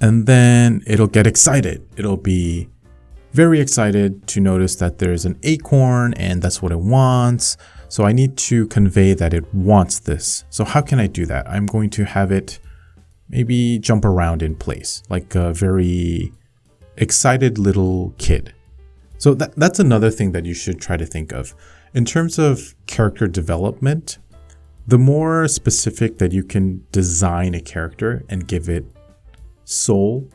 And then it'll get excited. It'll be very excited to notice that there's an acorn and that's what it wants. So I need to convey that it wants this. So how can I do that? I'm going to have it maybe jump around in place like a very excited little kid. So that's another thing that you should try to think of. In terms of character development, the more specific that you can design a character and give it soul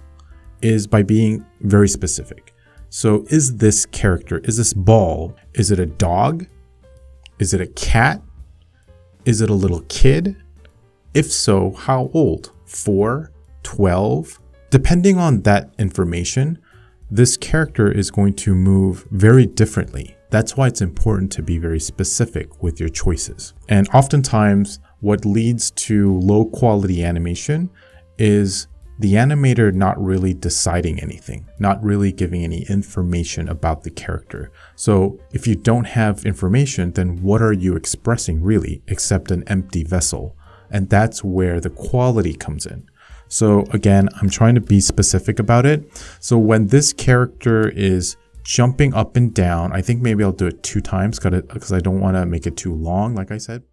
is by being very specific. So is this character, is this ball, is it a dog? Is it a cat? Is it a little kid? If so, how old? 4, 12? Depending on that information, this character is going to move very differently. That's why it's important to be very specific with your choices. And oftentimes, what leads to low quality animation is the animator not really deciding anything, not really giving any information about the character. So if you don't have information, then what are you expressing really except an empty vessel? And that's where the quality comes in. So again, I'm trying to be specific about it. So when this character is jumping up and down, I think maybe I'll do it 2 times because I don't want to make it too long, like I said.